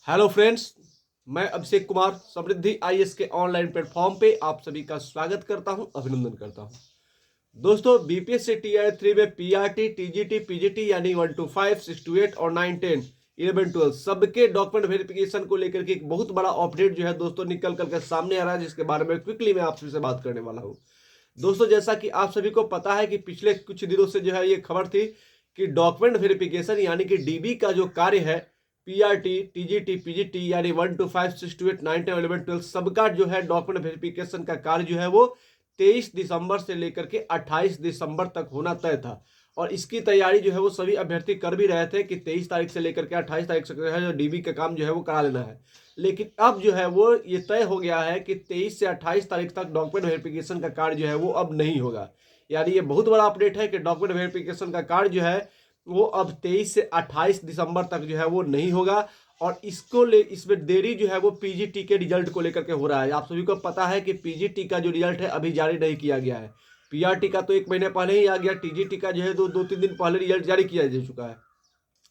Hello friends, मैं अभिषेक कुमार समृद्धि IAS के online platform पे आप सभी का स्वागत करता हूं, अभिनंदन करता हूं। दोस्तों, बीपीएससी टीआर 3 में पीआरटी, टीजीटी, पीजीटी यानी 1 to 5, 6 to 8 और 9, 10, 11, 12 सबके डॉक्यूमेंट वेरिफिकेशन को लेकर के एक बहुत बड़ा अपडेट जो है दोस्तों निकल करके सामने आ रहा है, जिसके बारे में क्विकली मैं आप सभी से बात करने वाला हूँ। दोस्तों, जैसा कि आप सभी को पता है कि पिछले कुछ दिनों से जो है ये खबर थी कि डॉक्यूमेंट वेरिफिकेशन यानी कि डीबी का जो कार्य है, पीआरटी, टीजीटी, पीजीटी यानी 1 to 5, 6 to 8, 9, 10, 11, 12 सबका जो है डॉक्यूमेंट वेरिफिकेशन का कार्य जो है वो 23 दिसंबर से लेकर के 28 दिसंबर तक होना तय था। और इसकी तैयारी जो है वो सभी अभ्यर्थी कर भी रहे थे कि 23 तारीख से लेकर के 28 तारीख से जो है जो डीबी का काम जो है वो करा लेना है। लेकिन अब जो है वो ये तय हो गया है कि 23 से 28 तारीख तक डॉक्यूमेंट वेरिफिकेशन का कार्य जो है वो अब नहीं होगा। यानी ये बहुत बड़ा अपडेट है कि डॉक्यूमेंट वेरिफिकेशन का कार्य जो है वो अब 23 से 28 दिसंबर तक जो है वो नहीं होगा। और इसमें देरी जो है वो पीजीटी के रिजल्ट को लेकर के हो रहा है। आप सभी को पता है कि पीजीटी का जो रिजल्ट है अभी जारी नहीं किया गया है। पीआरटी का तो 1 महीने पहले ही आ गया, टीजीटी का जो है दो तीन दिन पहले रिजल्ट जारी किया जा चुका है।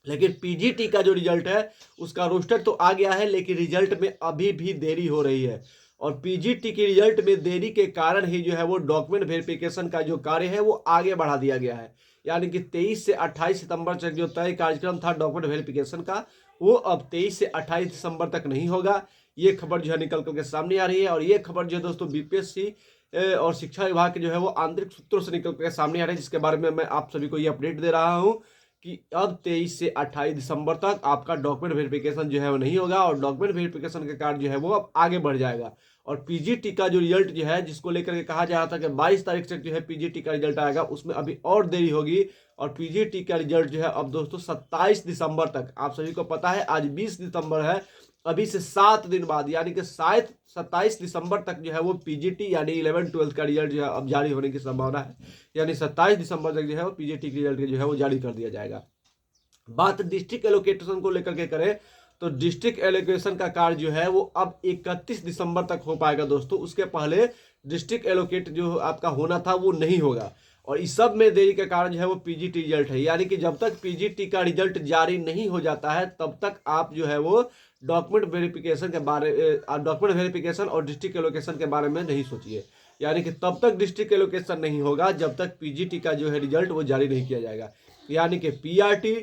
लेकिन पीजीटी का जो रिजल्ट है उसका रोस्टर तो आ गया है, लेकिन रिजल्ट में अभी भी देरी हो रही है। और पीजीटी के रिजल्ट में देरी के कारण ही जो है वो डॉक्यूमेंट वेरिफिकेशन का जो कार्य है वो आगे बढ़ा दिया गया है। यानी कि 23 से 28 सितंबर तक जो तय कार्यक्रम था डॉक्यूमेंट वेरिफिकेशन का, वो अब 23 से 28 दिसंबर तक नहीं होगा। ये खबर जो है निकल करके सामने आ रही है। और ये खबर जो है दोस्तों बीपीएससी और शिक्षा विभाग के जो है वो आंतरिक सूत्रों से निकल कर सामने आ रहे हैं, जिसके बारे में मैं आप सभी को ये अपडेट दे रहा हूँ कि अब 23 से 28 दिसंबर तक आपका डॉक्यूमेंट वेरिफिकेशन जो है वो नहीं होगा और डॉक्यूमेंट वेरिफिकेशन का कार्य जो है वो अब आगे बढ़ जाएगा। और पीजीटी का जो रिजल्ट जो है जिसको लेकर के कहा जा रहा था कि 22 तारीख से जो है पीजीटी का रिजल्ट आएगा, उसमें अभी और देरी होगी। और पीजीटी का रिजल्ट जो है अब दोस्तों 27 दिसंबर तक, आप सभी को पता है आज 20 दिसंबर है, अभी से 7 दिन बाद यानी कि शायद 27 दिसंबर तक जो है वो पीजीटी यानी 11, 12 का रिजल्ट जो है अब जारी होने की संभावना है। यानी 27 दिसंबर तक जो है वो पीजीटी के रिजल्ट जो है वो जारी कर दिया जाएगा। बात डिस्ट्रिक्ट एलोकेशन को लेकर के करें तो डिस्ट्रिक्ट एलोकेशन का कार्य जो है वो अब 31 दिसंबर तक हो पाएगा दोस्तों। उसके पहले डिस्ट्रिक्ट एलोकेट जो आपका होना था वो नहीं होगा। और इस सब में देरी का कारण जो है वो पीजीटी रिजल्ट है। यानी कि जब तक पीजीटी का रिजल्ट जारी नहीं हो जाता है तब तक आप जो है वो डॉक्यूमेंट वेरिफिकेशन और डिस्ट्रिक्ट एलोकेशन के बारे में नहीं सोचिए। यानी कि तब तक डिस्ट्रिक्ट एलोकेशन नहीं होगा जब तक पीजीटी का जो है रिजल्ट वो जारी नहीं किया जाएगा। यानी कि PRT,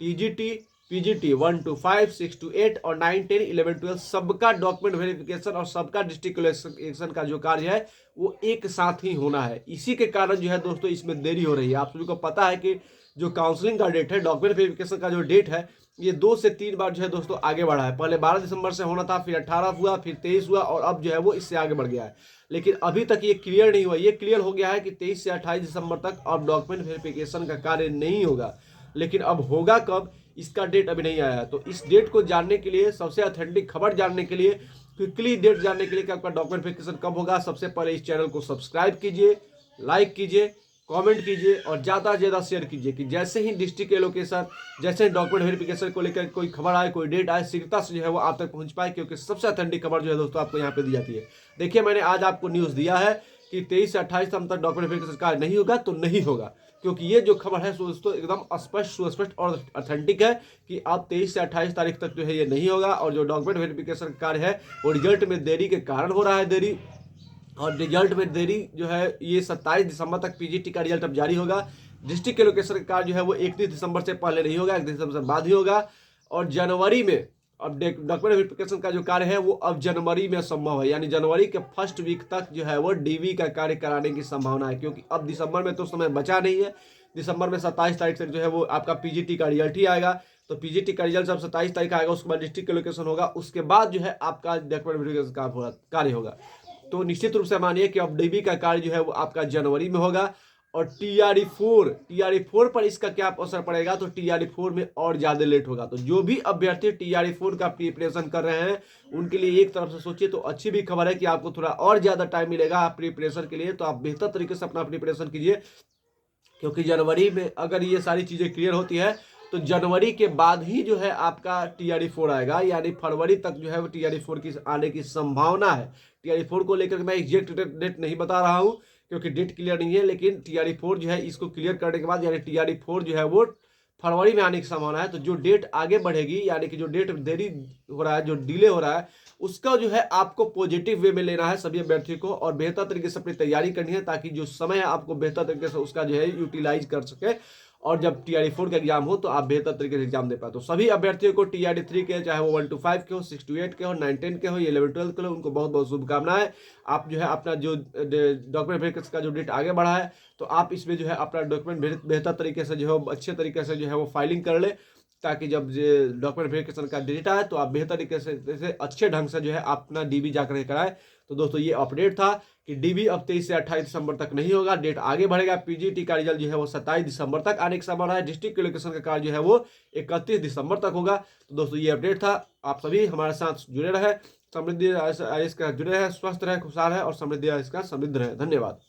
TGT, PGT 1 to 5, 6 to 8 और 9, 10, 11, 12 सबका डॉक्यूमेंट वेरिफिकेशन और सबका डिस्ट्रिक्ट इलेक्शन का जो कार्य है वो एक साथ ही होना है। इसी के कारण जो है दोस्तों इसमें देरी हो रही है। आप सभी को पता है कि जो काउंसलिंग का डेट है, डॉक्यूमेंट वेरिफिकेशन का जो डेट है, ये 2 से 3 बार जो है दोस्तों आगे बढ़ा है। पहले 12 दिसंबर से होना था, फिर 18 हुआ, फिर 23 हुआ और अब जो है वो इससे आगे बढ़ गया है। लेकिन अभी तक ये क्लियर नहीं हुआ। ये क्लियर हो गया है कि 23 से 28 दिसंबर तक अब डॉक्यूमेंट वेरिफिकेशन का कार्य नहीं होगा। लेकिन अब होगा कब, इसका डेट अभी नहीं आया है। तो इस डेट को जानने के लिए, सबसे ऑथेंटिक खबर जानने के लिए, क्विकली डेट जानने के लिए कि आपका डॉक्यूमेंट वेरिफिकेशन कब होगा, सबसे पहले इस चैनल को सब्सक्राइब कीजिए, लाइक कीजिए, कमेंट कीजिए और ज़्यादा से ज़्यादा शेयर कीजिए कि जैसे ही डिस्ट्रिक्ट एलोकेशन, जैसे ही डॉक्यूमेंट वेरिफिकेशन को लेकर कोई खबर आए, कोई डेट आए, शीघ्रता से जो है वो आप तक पहुंच पाए, क्योंकि सबसे ऑथेंटिक खबर जो है दोस्तों आपको यहाँ पे दी जाती है। देखिए, मैंने आज आपको न्यूज़ दिया है कि 23 से 28 तक डॉक्यूमेंट वेरिफिकेशन कार्य नहीं होगा तो नहीं होगा, क्योंकि ये जो खबर है दोस्तों एकदम स्पष्ट, सुस्पष्ट और ऑथेंटिक है कि अब 23 से 28 तारीख तक जो है ये नहीं होगा। और जो डॉक्यूमेंट वेरिफिकेशन कार्य है वो रिजल्ट में देरी के कारण हो रहा है देरी। और रिजल्ट में देरी जो है ये 27 दिसंबर तक पीजीटी का रिजल्ट अब जारी होगा। डिस्ट्रिक्ट एलोकेशन का कार्य जो है वो 31 दिसंबर से पहले नहीं होगा, 31 दिसंबर से बाद ही होगा। और जनवरी में अब डॉक्यूमेंट वेरिफिकेशन का जो कार्य है वो अब जनवरी में संभव है। यानी जनवरी के फर्स्ट वीक तक जो है वो डीवी का कार्य कराने की संभावना है, क्योंकि अब दिसंबर में तो समय बचा नहीं है। दिसंबर में 27 तारीख से जो है वो आपका पीजीटी का रिजल्ट ही आएगा। तो पीजीटी का रिजल्ट जब 27 तारीख आएगा उसके बाद डिस्ट्रिक्ट एलोकेशन होगा, उसके बाद जो है आपका डॉक्यूमेंट वेरिफिकेशन का कार्य होगा। तो निश्चित रूप से मानिए कि अब डीबी का कार्य जो है वो आपका जनवरी में होगा। और टीआरई4 पर इसका क्या असर पड़ेगा, तो टीआरई4 में और ज़्यादा लेट होगा। तो जो भी अभ्यर्थी टीआरई4 का प्रिपरेशन कर रहे हैं उनके लिए एक तरफ से सोचिए तो अच्छी भी खबर है कि आपको थोड़ा और ज़्यादा टाइम मिलेगा प्रिपरेशन के लिए। तो आप बेहतर तरीके से अपना प्रिपरेशन कीजिए, क्योंकि जनवरी में अगर ये सारी चीज़ें क्लियर होती है तो जनवरी के बाद ही जो है आपका टीआरई4 आएगा। यानी फरवरी तक जो है वो टीआरई4 की आने की संभावना है। टीआरई4 को लेकर मैं एग्जैक्ट डेट नहीं बता रहा हूँ क्योंकि डेट क्लियर नहीं है, लेकिन टीआरई4 जो है इसको क्लियर करने के बाद यानी टीआरई4 जो है वो फरवरी में आने की संभावना है। तो जो डेट आगे बढ़ेगी, यानी कि जो डेट देरी हो रहा है, जो डिले हो रहा है, उसका जो है आपको पॉजिटिव वे में लेना है सभी अभ्यर्थियों को, और बेहतर तरीके से अपनी तैयारी करनी है, ताकि जो समय है आपको बेहतर तरीके से उसका जो है यूटिलाइज कर सके, और जब TRE 4 का एग्जाम हो तो आप बेहतर तरीके से एग्जाम दे पाए। तो सभी अभ्यर्थियों को TRE 3 के, चाहे वो 1 to 5 के हो, 6 to 8 के हो, 9 10 के हो, या 11 12 के हो, उनको बहुत बहुत शुभकामनाएं। आप जो है अपना जो डॉक्यूमेंट वेरिफिकेशन का जो डेट आगे बढ़ा है, तो आप इसमें जो है अपना डॉक्यूमेंट बेहतर तरीके से जो है अच्छे तरीके से जो है वो फाइलिंग कर ले, ताकि जब डॉक्यूमेंट वेरिफिकेशन का डेट आए तो आप बेहतर तरीके से अच्छे ढंग से जो है अपना DB जाकर कराए। तो दोस्तों ये अपडेट था कि DB अब 23 से 28 दिसंबर तक नहीं होगा, डेट आगे बढ़ेगा। PGT का रिजल्ट जो है वो 27 दिसंबर तक आने की संभावना है। डिस्ट्रिक्ट एलोकेशन का कार्य जो है वो 31 दिसंबर तक होगा। तो दोस्तों ये अपडेट था। आप सभी हमारे साथ जुड़े रहे, समृद्धि IAS का जुड़े रहे, स्वस्थ रहे, खुशहाल है, और समृद्धि IAS का समृद्ध रहे। धन्यवाद।